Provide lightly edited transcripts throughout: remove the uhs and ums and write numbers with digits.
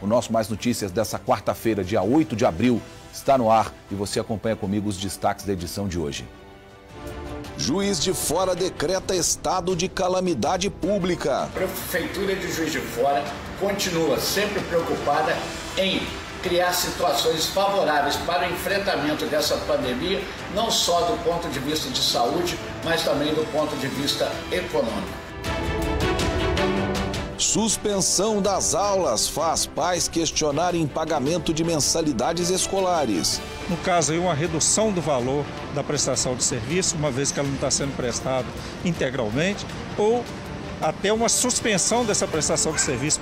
O nosso Mais Notícias dessa quarta-feira, dia 8 de abril, está no ar e você acompanha comigo os destaques da edição de hoje. Juiz de Fora decreta estado de calamidade pública. A Prefeitura de Juiz de Fora continua sempre preocupada em criar situações favoráveis para o enfrentamento dessa pandemia, não só do ponto de vista de saúde, mas também do ponto de vista econômico. Suspensão das aulas faz pais questionarem pagamento de mensalidades escolares. No caso aí, uma redução do valor da prestação de serviço, uma vez que ela não está sendo prestada integralmente, ou até uma suspensão dessa prestação de serviço.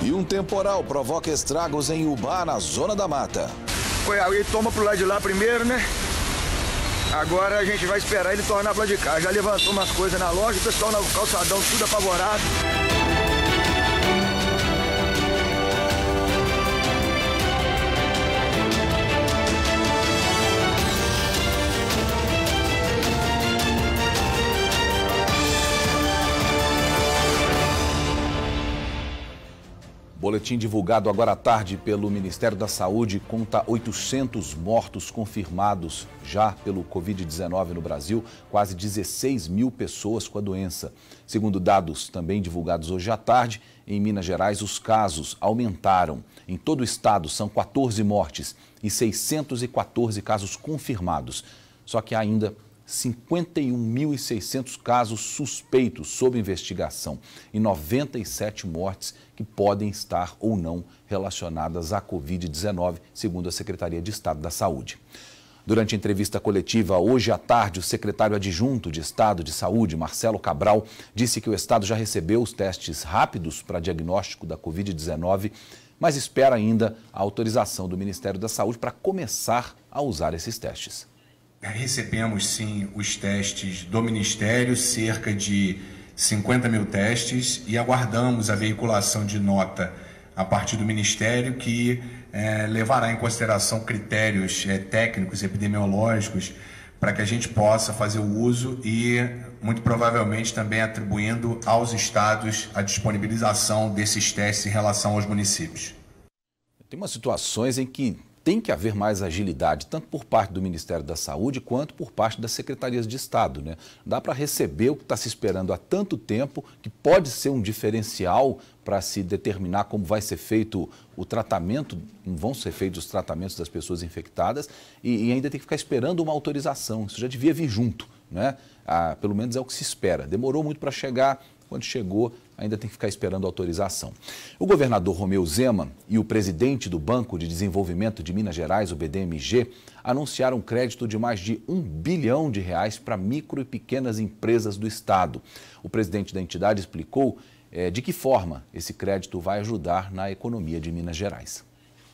E um temporal provoca estragos em Ubá, na Zona da Mata. Ele toma pro lado de lá primeiro, né? Agora a gente vai esperar ele tornar pro lado de cá. Já levantou umas coisas na loja, o pessoal no calçadão tudo apavorado. Boletim divulgado agora à tarde pelo Ministério da Saúde conta 800 mortos confirmados já pelo Covid-19 no Brasil, quase 16 mil pessoas com a doença. Segundo dados também divulgados hoje à tarde, em Minas Gerais os casos aumentaram. Em todo o estado são 14 mortes e 614 casos confirmados. Só que há ainda 51.600 casos suspeitos sob investigação e 97 mortes que podem estar ou não relacionadas à Covid-19, segundo a Secretaria de Estado da Saúde. Durante a entrevista coletiva hoje à tarde, o secretário adjunto de Estado de Saúde, Marcelo Cabral, disse que o Estado já recebeu os testes rápidos para diagnóstico da Covid-19, mas espera ainda a autorização do Ministério da Saúde para começar a usar esses testes. Recebemos, sim, os testes do Ministério, cerca de 50 mil testes, e aguardamos a veiculação de nota a partir do Ministério que levará em consideração critérios técnicos e epidemiológicos para que a gente possa fazer o uso e, muito provavelmente, também atribuindo aos estados a disponibilização desses testes em relação aos municípios. Tem umas situações em que tem que haver mais agilidade, tanto por parte do Ministério da Saúde, quanto por parte das secretarias de Estado, né? Dá para receber o que está se esperando há tanto tempo, que pode ser um diferencial para se determinar como vai ser feito o tratamento, não vão ser feitos os tratamentos das pessoas infectadas, e ainda tem que ficar esperando uma autorização. Isso já devia vir junto, né? Pelo menos é o que se espera. Demorou muito para chegar. Quando chegou, ainda tem que ficar esperando a autorização. O governador Romeu Zema e o presidente do Banco de Desenvolvimento de Minas Gerais, o BDMG, anunciaram um crédito de mais de R$1 bilhão para micro e pequenas empresas do estado. O presidente da entidade explicou de que forma esse crédito vai ajudar na economia de Minas Gerais.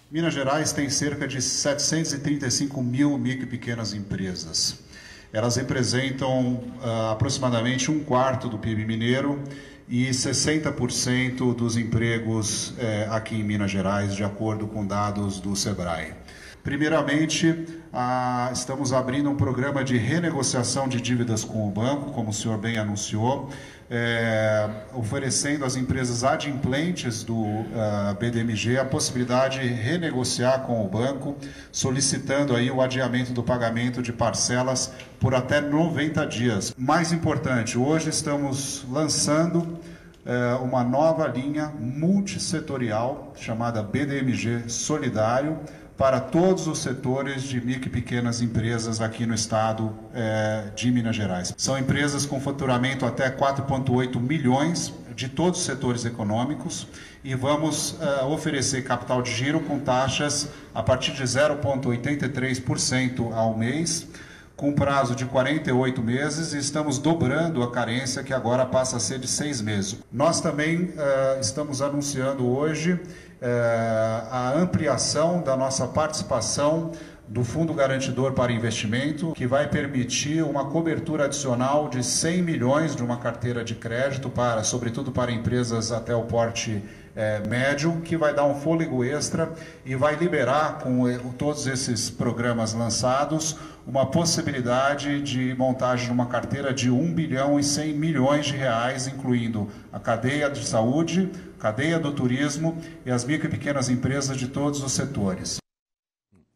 Minas Gerais tem cerca de 735 mil micro e pequenas empresas. Elas representam aproximadamente 1/4 do PIB mineiro e 60% dos empregos aqui em Minas Gerais, de acordo com dados do SEBRAE. Primeiramente, estamos abrindo um programa de renegociação de dívidas com o banco, como o senhor bem anunciou, oferecendo às empresas adimplentes do BDMG a possibilidade de renegociar com o banco, solicitando aí o adiamento do pagamento de parcelas por até 90 dias. Mais importante, hoje estamos lançando uma nova linha multissetorial chamada BDMG Solidário, para todos os setores de micro e pequenas empresas aqui no estado de Minas Gerais. São empresas com faturamento até 4,8 milhões de todos os setores econômicos e vamos oferecer capital de giro com taxas a partir de 0,83% ao mês, com prazo de 48 meses, e estamos dobrando a carência, que agora passa a ser de 6 meses. Nós também estamos anunciando hoje a ampliação da nossa participação do Fundo Garantidor para Investimento, que vai permitir uma cobertura adicional de 100 milhões de uma carteira de crédito, sobretudo para empresas até o porte médio, que vai dar um fôlego extra e vai liberar, com todos esses programas lançados, uma possibilidade de montagem de uma carteira de 1 bilhão e 100 milhões de reais, incluindo a cadeia de saúde, cadeia do turismo e as micro e pequenas empresas de todos os setores.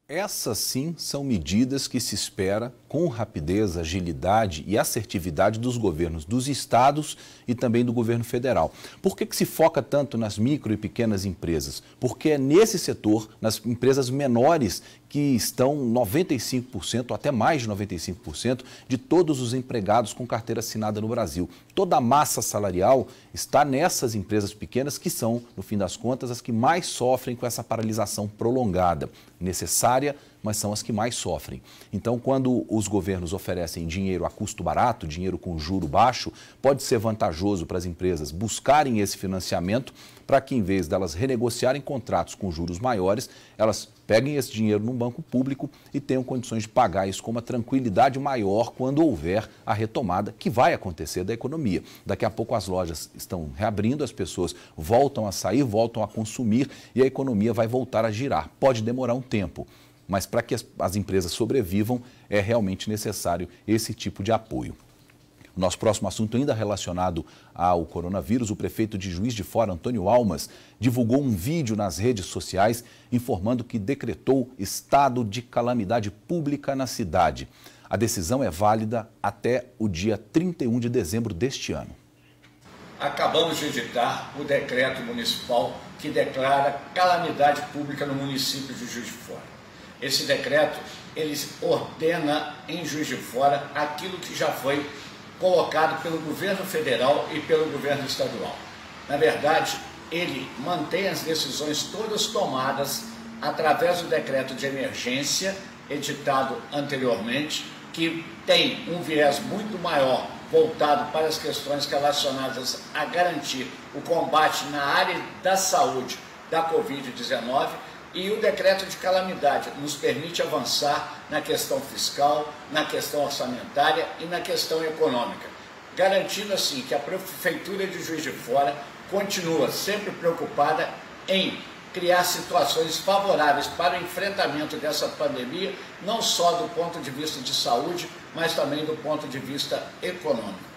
Essas sim são medidas que se espera com rapidez, agilidade e assertividade dos governos dos estados e também do governo federal. Por que se foca tanto nas micro e pequenas empresas? Porque é nesse setor, nas empresas menores, que estão 95%, até mais de 95% de todos os empregados com carteira assinada no Brasil. Toda a massa salarial está nessas empresas pequenas que são, no fim das contas, as que mais sofrem com essa paralisação prolongada, necessária, mas são as que mais sofrem. Então, quando os governos oferecem dinheiro a custo barato, dinheiro com juro baixo, pode ser vantajoso para as empresas buscarem esse financiamento para que, em vez delas renegociarem contratos com juros maiores, elas peguem esse dinheiro num banco público e tenham condições de pagar isso com uma tranquilidade maior quando houver a retomada que vai acontecer da economia. Daqui a pouco as lojas estão reabrindo, as pessoas voltam a sair, voltam a consumir e a economia vai voltar a girar. Pode demorar um tempo, mas para que as empresas sobrevivam é realmente necessário esse tipo de apoio. O nosso próximo assunto, ainda relacionado ao coronavírus, o prefeito de Juiz de Fora, Antônio Almas, divulgou um vídeo nas redes sociais informando que decretou estado de calamidade pública na cidade. A decisão é válida até o dia 31 de dezembro deste ano. Acabamos de editar o decreto municipal que declara calamidade pública no município de Juiz de Fora. Esse decreto, ele ordena em Juiz de Fora aquilo que já foi colocado pelo governo federal e pelo governo estadual. Na verdade, ele mantém as decisões todas tomadas através do decreto de emergência editado anteriormente, que tem um viés muito maior voltado para as questões relacionadas a garantir o combate na área da saúde da Covid-19, e o decreto de calamidade nos permite avançar na questão fiscal, na questão orçamentária e na questão econômica, garantindo assim que a Prefeitura de Juiz de Fora continua sempre preocupada em criar situações favoráveis para o enfrentamento dessa pandemia, não só do ponto de vista de saúde, mas também do ponto de vista econômico.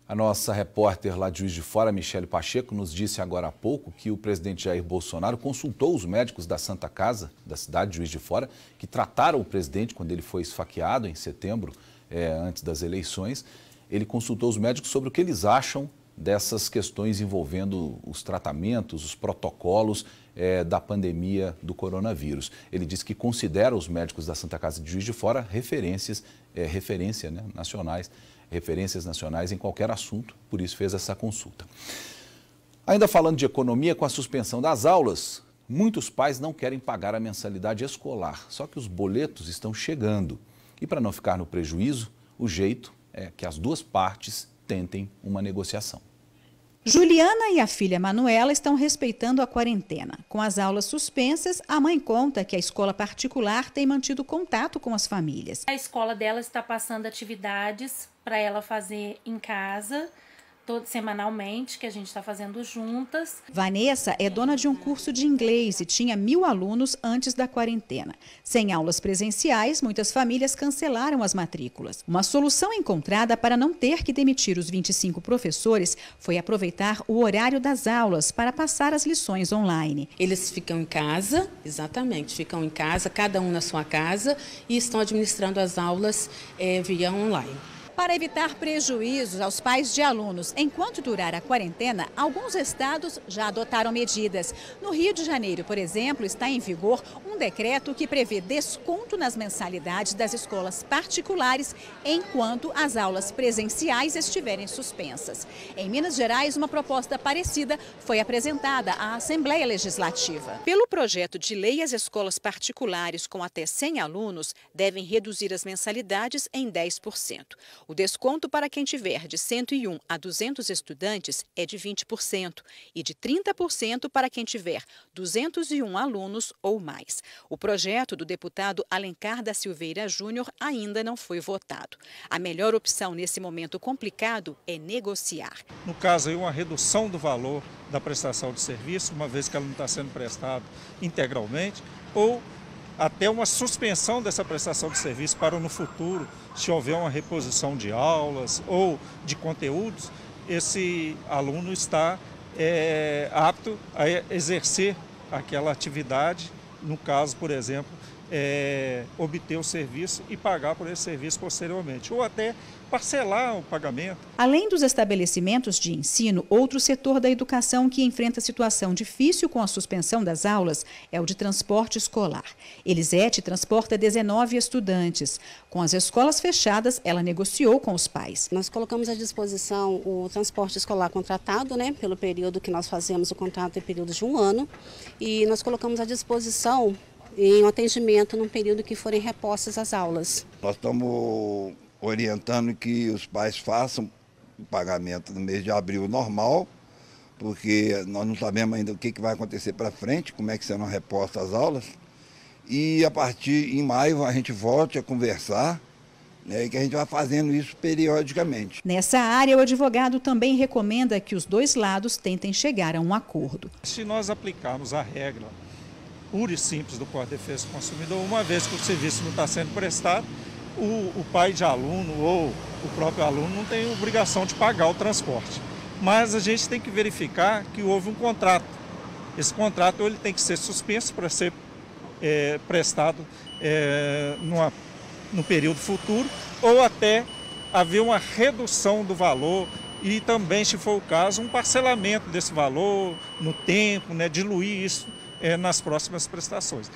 A nossa repórter lá de Juiz de Fora, Michele Pacheco, nos disse agora há pouco que o presidente Jair Bolsonaro consultou os médicos da Santa Casa, da cidade de Juiz de Fora, que trataram o presidente quando ele foi esfaqueado em setembro, antes das eleições. Ele consultou os médicos sobre o que eles acham dessas questões envolvendo os tratamentos, os protocolos da pandemia do coronavírus. Ele disse que considera os médicos da Santa Casa de Juiz de Fora referências nacionais em qualquer assunto, por isso fez essa consulta. Ainda falando de economia, com a suspensão das aulas, muitos pais não querem pagar a mensalidade escolar, só que os boletos estão chegando. E para não ficar no prejuízo, o jeito é que as duas partes tentem uma negociação. Juliana e a filha Manuela estão respeitando a quarentena. Com as aulas suspensas, a mãe conta que a escola particular tem mantido contato com as famílias. A escola dela está passando atividades para ela fazer em casa, semanalmente, que a gente está fazendo juntas. Vanessa é dona de um curso de inglês e tinha 1000 alunos antes da quarentena. Sem aulas presenciais, muitas famílias cancelaram as matrículas. Uma solução encontrada para não ter que demitir os 25 professores foi aproveitar o horário das aulas para passar as lições online. Eles ficam em casa, exatamente, ficam em casa, cada um na sua casa, e estão administrando as aulas via online. Para evitar prejuízos aos pais de alunos enquanto durar a quarentena, alguns estados já adotaram medidas. No Rio de Janeiro, por exemplo, está em vigor um decreto que prevê desconto nas mensalidades das escolas particulares enquanto as aulas presenciais estiverem suspensas. Em Minas Gerais, uma proposta parecida foi apresentada à Assembleia Legislativa. Pelo projeto de lei, as escolas particulares com até 100 alunos devem reduzir as mensalidades em 10%. O desconto para quem tiver de 101 a 200 estudantes é de 20% e de 30% para quem tiver 201 alunos ou mais. O projeto do deputado Alencar da Silveira Júnior ainda não foi votado. A melhor opção nesse momento complicado é negociar. No caso, aí, uma redução do valor da prestação de serviço, uma vez que ela não está sendo prestada integralmente, ou até uma suspensão dessa prestação de serviço para no futuro, se houver uma reposição de aulas ou de conteúdos, esse aluno está apto a exercer aquela atividade, no caso, por exemplo, obter o serviço e pagar por esse serviço posteriormente, ou até parcelar o pagamento. Além dos estabelecimentos de ensino, outro setor da educação que enfrenta situação difícil com a suspensão das aulas é o de transporte escolar. Elisete transporta 19 estudantes. Com as escolas fechadas, ela negociou com os pais. Nós colocamos à disposição o transporte escolar contratado, pelo período que nós fazemos o contrato, em período de 1 ano, e nós colocamos à disposição em um atendimento num período que forem repostas as aulas. Nós estamos orientando que os pais façam o pagamento no mês de abril normal, porque nós não sabemos ainda o que vai acontecer para frente, como é que serão repostas as aulas. E a partir em maio a gente volte a conversar, e que a gente vai fazendo isso periodicamente. Nessa área, o advogado também recomenda que os dois lados tentem chegar a um acordo. Se nós aplicarmos a regra pura e simples do Código de Defesa do Consumidor, uma vez que o serviço não está sendo prestado, o pai de aluno ou o próprio aluno não tem obrigação de pagar o transporte. Mas a gente tem que verificar que houve um contrato. Esse contrato ele tem que ser suspenso para ser prestado no período futuro, ou até haver uma redução do valor e também, se for o caso, um parcelamento desse valor no tempo, diluir isso nas próximas prestações.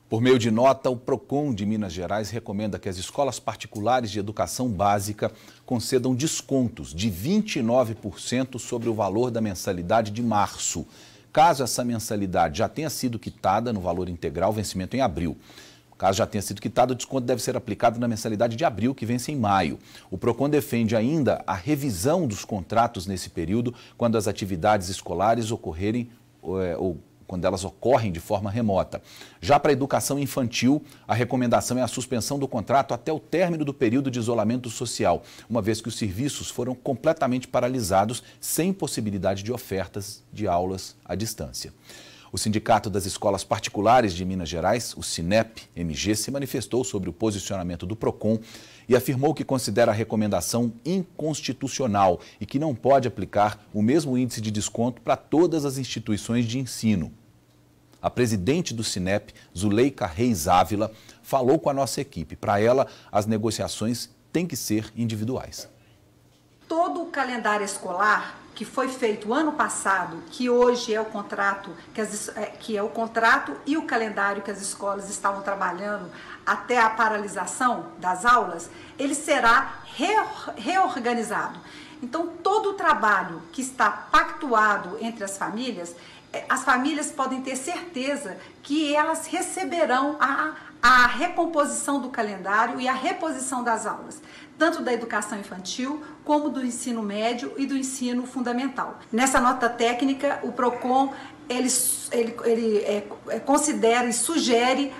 Por meio de nota, o PROCON de Minas Gerais recomenda que as escolas particulares de educação básica concedam descontos de 29% sobre o valor da mensalidade de março. Caso essa mensalidade já tenha sido quitada no valor integral, vencimento em abril. Caso já tenha sido quitado, o desconto deve ser aplicado na mensalidade de abril, que vence em maio. O PROCON defende ainda a revisão dos contratos nesse período, quando as atividades escolares ocorrerem ou quando elas ocorrem de forma remota. Já para a educação infantil, a recomendação é a suspensão do contrato até o término do período de isolamento social, uma vez que os serviços foram completamente paralisados, sem possibilidade de ofertas de aulas à distância. O Sindicato das Escolas Particulares de Minas Gerais, o SINEP-MG, se manifestou sobre o posicionamento do PROCON e afirmou que considera a recomendação inconstitucional e que não pode aplicar o mesmo índice de desconto para todas as instituições de ensino. A presidente do SINEP, Zuleika Reis Ávila, falou com a nossa equipe. Para ela, as negociações têm que ser individuais. Todo o calendário escolar que foi feito ano passado, que hoje é o contrato, que é o contrato e o calendário que as escolas estavam trabalhando até a paralisação das aulas, ele será reorganizado. Então, todo o trabalho que está pactuado entre as famílias podem ter certeza que elas receberão a recomposição do calendário e a reposição das aulas, tanto da educação infantil como do ensino médio e do ensino fundamental. Nessa nota técnica, o PROCON ele considera e sugere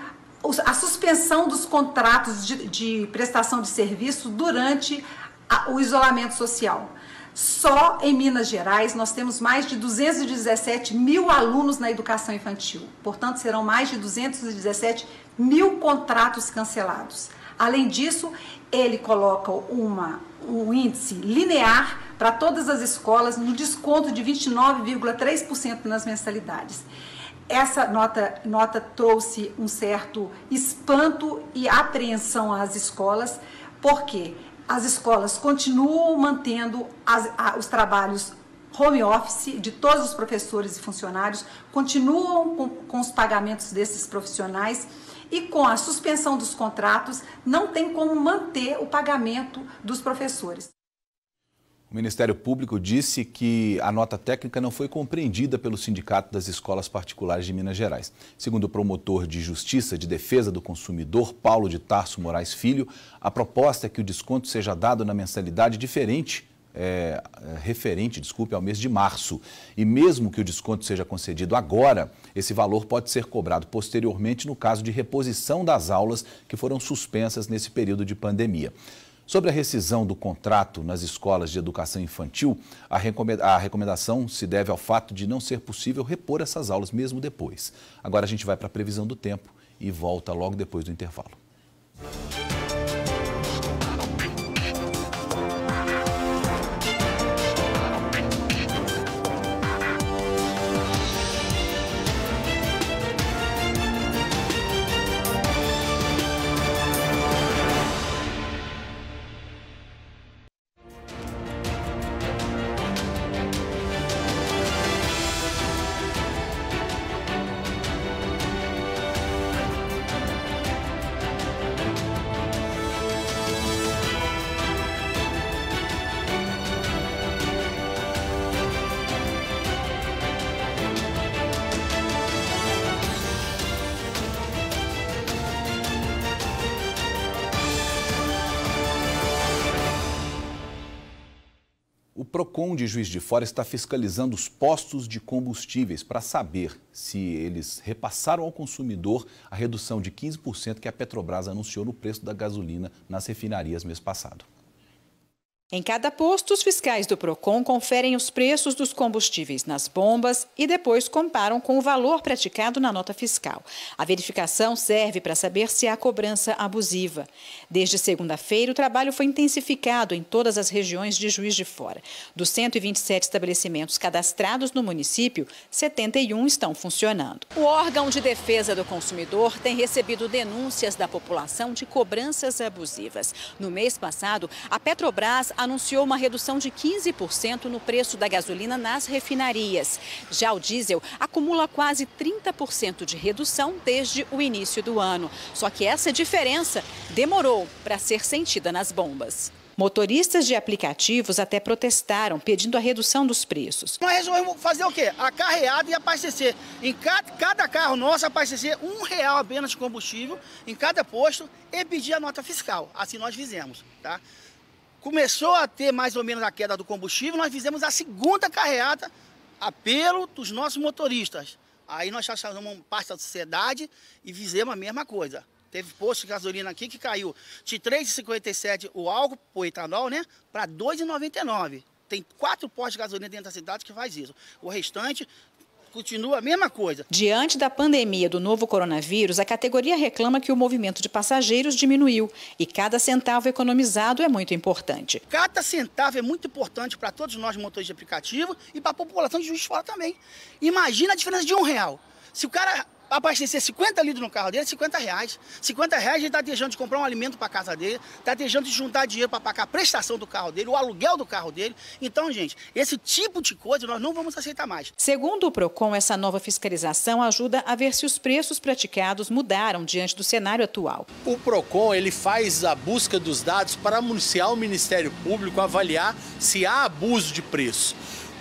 a suspensão dos contratos de prestação de serviço durante o isolamento social. Só em Minas Gerais nós temos mais de 217 mil alunos na educação infantil. Portanto, serão mais de 217 mil contratos cancelados. Além disso, ele coloca um índice linear para todas as escolas no desconto de 29,3% nas mensalidades. Essa nota trouxe um certo espanto e apreensão às escolas, porque as escolas continuam mantendo os trabalhos home office de todos os professores e funcionários, continuam com os pagamentos desses profissionais e com a suspensão dos contratos não tem como manter o pagamento dos professores. O Ministério Público disse que a nota técnica não foi compreendida pelo Sindicato das Escolas Particulares de Minas Gerais. Segundo o promotor de Justiça de Defesa do Consumidor, Paulo de Tarso Moraes Filho, a proposta é que o desconto seja dado na mensalidade diferente referente, ao mês de março. E mesmo que o desconto seja concedido agora, esse valor pode ser cobrado posteriormente no caso de reposição das aulas que foram suspensas nesse período de pandemia. Sobre a rescisão do contrato nas escolas de educação infantil, a recomendação se deve ao fato de não ser possível repor essas aulas mesmo depois. Agora a gente vai para a previsão do tempo e volta logo depois do intervalo. O PROCON de Juiz de Fora está fiscalizando os postos de combustíveis para saber se eles repassaram ao consumidor a redução de 15% que a Petrobras anunciou no preço da gasolina nas refinarias mês passado. Em cada posto, os fiscais do PROCON conferem os preços dos combustíveis nas bombas e depois comparam com o valor praticado na nota fiscal. A verificação serve para saber se há cobrança abusiva. Desde segunda-feira, o trabalho foi intensificado em todas as regiões de Juiz de Fora. Dos 127 estabelecimentos cadastrados no município, 71 estão funcionando. O órgão de defesa do consumidor tem recebido denúncias da população de cobranças abusivas. No mês passado, a Petrobras anunciou uma redução de 15% no preço da gasolina nas refinarias. Já o diesel acumula quase 30% de redução desde o início do ano. Só que essa diferença demorou para ser sentida nas bombas. Motoristas de aplicativos até protestaram, pedindo a redução dos preços. Nós resolvemos fazer o quê? A carreada e abastecer. Em cada carro nosso, abastecer R$1 apenas de combustível em cada posto e pedir a nota fiscal. Assim nós fizemos, tá? Começou a ter mais ou menos a queda do combustível, nós fizemos a segunda carreata, apelo dos nossos motoristas. Aí nós chamamos parte da sociedade e fizemos a mesma coisa. Teve posto de gasolina aqui que caiu de R$ 3,57 o álcool, o etanol, né, para R$ 2,99. Tem 4 postos de gasolina dentro da cidade que faz isso. O restante continua a mesma coisa. Diante da pandemia do novo coronavírus, a categoria reclama que o movimento de passageiros diminuiu e cada centavo economizado é muito importante. Cada centavo é muito importante para todos nós motoristas de aplicativo e para a população de Juiz de Fora também. Imagina a diferença de R$1. Se o cara abastecer 50 litros no carro dele, R$50. R$50 ele está deixando de comprar um alimento para a casa dele, está deixando de juntar dinheiro para pagar a prestação do carro dele, o aluguel do carro dele. Então, gente, esse tipo de coisa nós não vamos aceitar mais. Segundo o PROCON, essa nova fiscalização ajuda a ver se os preços praticados mudaram diante do cenário atual. O PROCON ele faz a busca dos dados para municiar o Ministério Público avaliar se há abuso de preço.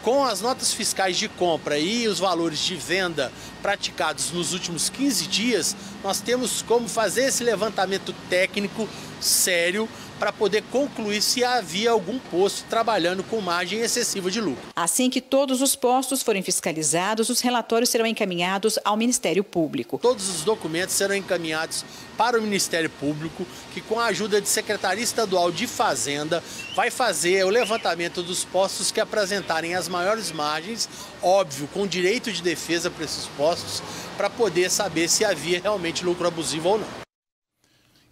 Com as notas fiscais de compra e os valores de venda praticados nos últimos 15 dias, nós temos como fazer esse levantamento técnico sério para poder concluir se havia algum posto trabalhando com margem excessiva de lucro. Assim que todos os postos forem fiscalizados, os relatórios serão encaminhados ao Ministério Público. Todos os documentos serão encaminhados para o Ministério Público, que com a ajuda de Secretaria Estadual de Fazenda vai fazer o levantamento dos postos que apresentarem as maiores margens, óbvio, com direito de defesa para esses postos, para poder saber se havia realmente lucro abusivo ou não.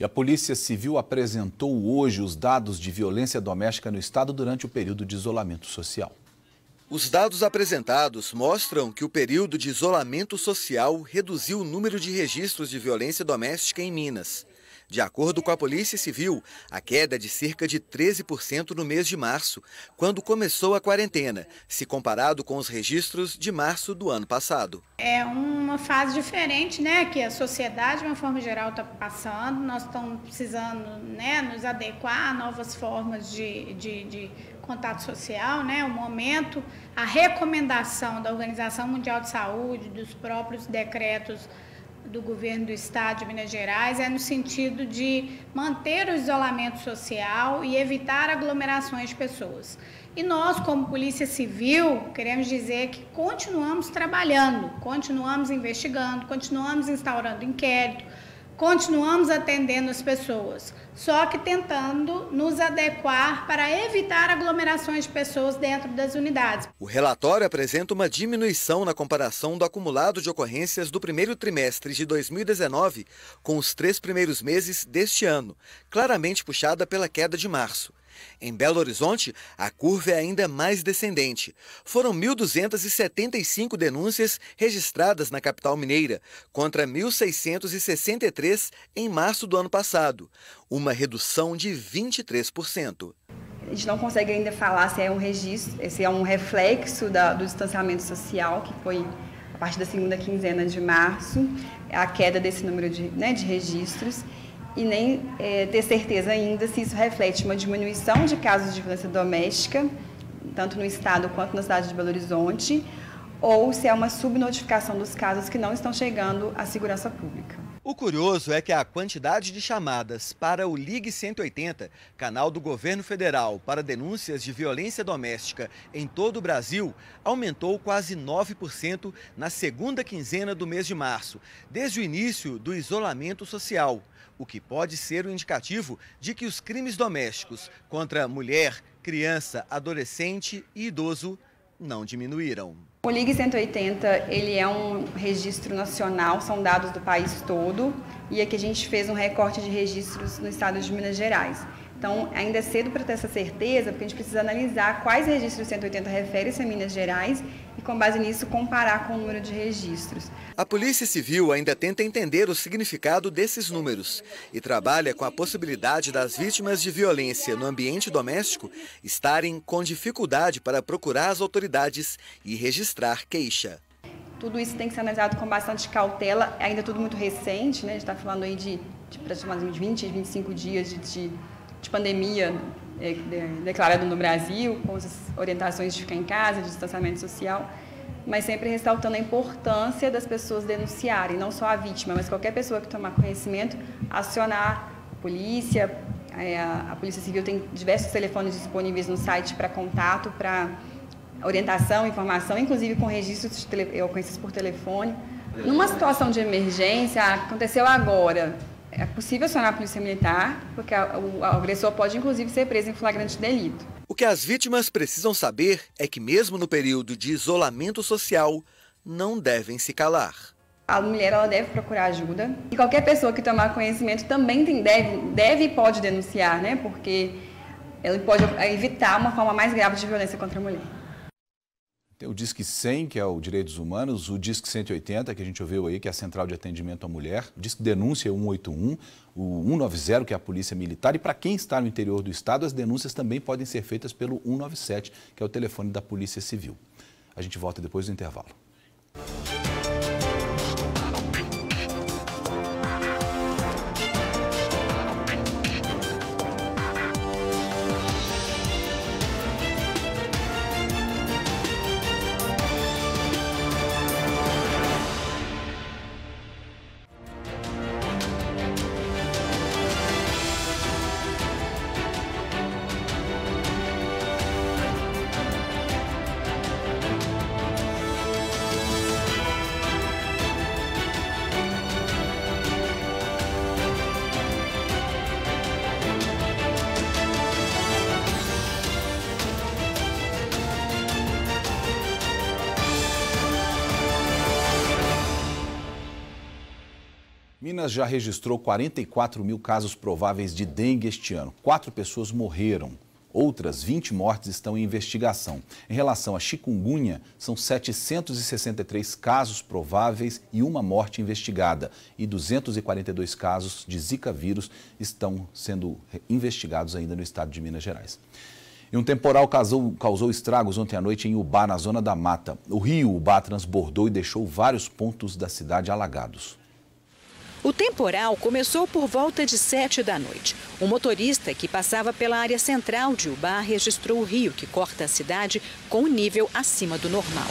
E a Polícia Civil apresentou hoje os dados de violência doméstica no estado durante o período de isolamento social. Os dados apresentados mostram que o período de isolamento social reduziu o número de registros de violência doméstica em Minas. De acordo com a Polícia Civil, a queda é de cerca de 13% no mês de março, quando começou a quarentena, se comparado com os registros de março do ano passado. É uma fase diferente, né, que a sociedade, de uma forma geral, está passando. Nós estamos precisando, né, nos adequar a novas formas de contato social, né, o momento, a recomendação da Organização Mundial de Saúde, dos próprios decretos do governo do estado de Minas Gerais é no sentido de manter o isolamento social e evitar aglomerações de pessoas. E nós, como Polícia Civil, queremos dizer que continuamos trabalhando, continuamos investigando, continuamos instaurando inquérito, continuamos atendendo as pessoas, só que tentando nos adequar para evitar aglomerações de pessoas dentro das unidades. O relatório apresenta uma diminuição na comparação do acumulado de ocorrências do primeiro trimestre de 2019 com os 3 primeiros meses deste ano, claramente puxada pela queda de março. Em Belo Horizonte, a curva é ainda mais descendente. Foram 1.275 denúncias registradas na capital mineira, contra 1.663 em março do ano passado, uma redução de 23%. A gente não consegue ainda falar se é um registro, se é um reflexo do distanciamento social, que foi a partir da segunda quinzena de março, a queda desse número de registros. E nem ter certeza ainda se isso reflete uma diminuição de casos de violência doméstica, tanto no estado quanto na cidade de Belo Horizonte, ou se é uma subnotificação dos casos que não estão chegando à segurança pública. O curioso é que a quantidade de chamadas para o Ligue 180, canal do governo federal para denúncias de violência doméstica em todo o Brasil, aumentou quase 9% na segunda quinzena do mês de março, desde o início do isolamento social, o que pode ser um indicativo de que os crimes domésticos contra mulher, criança, adolescente e idoso não diminuíram. O Ligue 180, ele é um registro nacional, são dados do país todo, e aqui a gente fez um recorte de registros no estado de Minas Gerais. Então, ainda é cedo para ter essa certeza, porque a gente precisa analisar quais registros 180 referem-se a Minas Gerais e, com base nisso, comparar com o número de registros. A Polícia Civil ainda tenta entender o significado desses números e trabalha com a possibilidade das vítimas de violência no ambiente doméstico estarem com dificuldade para procurar as autoridades e registrar queixa. Tudo isso tem que ser analisado com bastante cautela, ainda tudo muito recente, né? A gente está falando aí de praticamente 20, 25 dias de pandemia declarado no Brasil, com as orientações de ficar em casa, de distanciamento social, mas sempre ressaltando a importância das pessoas denunciarem, não só a vítima, mas qualquer pessoa que tomar conhecimento, acionar a polícia. A Polícia Civil tem diversos telefones disponíveis no site para contato, para orientação, informação, inclusive com registros de ocorrências por telefone. Numa situação de emergência, aconteceu agora, é possível acionar a Polícia Militar, porque o agressor pode, inclusive, ser preso em flagrante delito. O que as vítimas precisam saber é que, mesmo no período de isolamento social, não devem se calar. A mulher ela deve procurar ajuda. E qualquer pessoa que tomar conhecimento também deve e pode denunciar, né? Porque ela pode evitar uma forma mais grave de violência contra a mulher. Tem o Disque 100, que é o Direitos Humanos, o Disque 180, que a gente ouviu aí, que é a Central de Atendimento à Mulher, o Disque Denúncia 181, o 190, que é a Polícia Militar, e para quem está no interior do estado, as denúncias também podem ser feitas pelo 197, que é o telefone da Polícia Civil. A gente volta depois do intervalo. Minas já registrou 44 mil casos prováveis de dengue este ano. 4 pessoas morreram. Outras 20 mortes estão em investigação. Em relação à chikungunya, são 763 casos prováveis e 1 morte investigada. E 242 casos de Zika vírus estão sendo investigados ainda no estado de Minas Gerais. E um temporal causou estragos ontem à noite em Ubá, na zona da Mata. O rio Ubá transbordou e deixou vários pontos da cidade alagados. O temporal começou por volta de 7 da noite. Um motorista que passava pela área central de Ubá registrou o rio que corta a cidade com um nível acima do normal.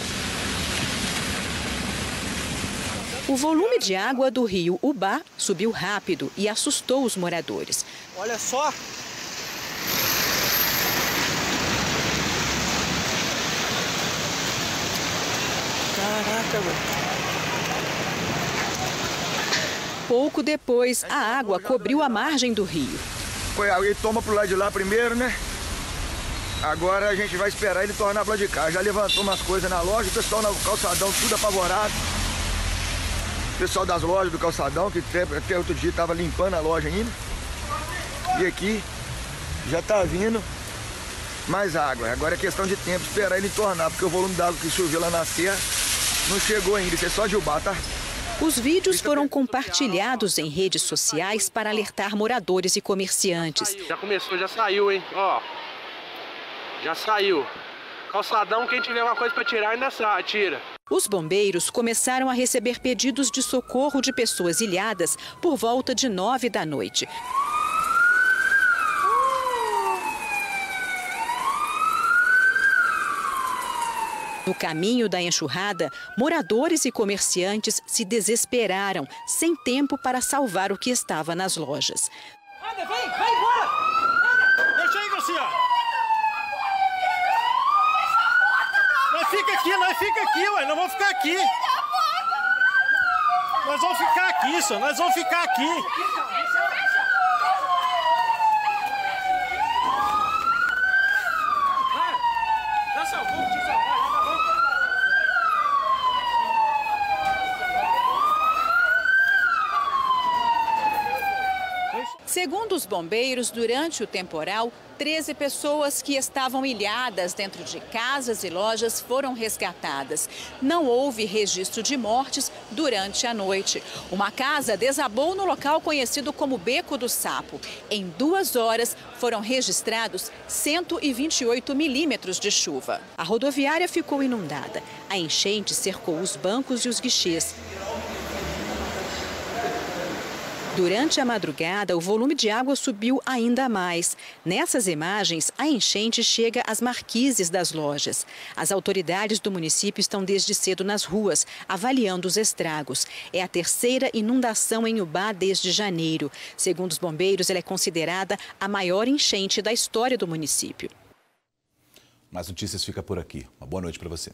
O volume de água do rio Ubá subiu rápido e assustou os moradores. Olha só! Caraca, velho! Pouco depois, a água cobriu a margem do rio. Foi água, ele toma pro lado de lá primeiro, né? Agora a gente vai esperar ele tornar pro lado de cá. Já levantou umas coisas na loja, o pessoal no calçadão tudo apavorado. O pessoal das lojas do calçadão, que até outro dia estava limpando a loja ainda. E aqui já tá vindo mais água. Agora é questão de tempo esperar ele tornar, porque o volume d'água que choveu lá na serra não chegou ainda. Isso é só de Ubá, tá? Os vídeos foram compartilhados em redes sociais para alertar moradores e comerciantes. Já começou, já saiu, hein? Ó, já saiu. Calçadão, quem tiver uma coisa para tirar, ainda tira. Os bombeiros começaram a receber pedidos de socorro de pessoas ilhadas por volta de 9 da noite. No caminho da enxurrada, moradores e comerciantes se desesperaram, sem tempo para salvar o que estava nas lojas. Anda, vai embora! Anda! Deixa aí, Garcia! Nós fica aqui, ué, nós vamos ficar aqui! Nós vamos ficar aqui, senhor, nós vamos ficar aqui! Segundo os bombeiros, durante o temporal, 13 pessoas que estavam ilhadas dentro de casas e lojas foram resgatadas. Não houve registro de mortes durante a noite. Uma casa desabou no local conhecido como Beco do Sapo. Em 2 horas, foram registrados 128 milímetros de chuva. A rodoviária ficou inundada. A enchente cercou os bancos e os guichês. Durante a madrugada, o volume de água subiu ainda mais. Nessas imagens, a enchente chega às marquises das lojas. As autoridades do município estão desde cedo nas ruas, avaliando os estragos. É a 3ª inundação em Ubá desde janeiro. Segundo os bombeiros, ela é considerada a maior enchente da história do município. Mais notícias fica por aqui. Uma boa noite para você.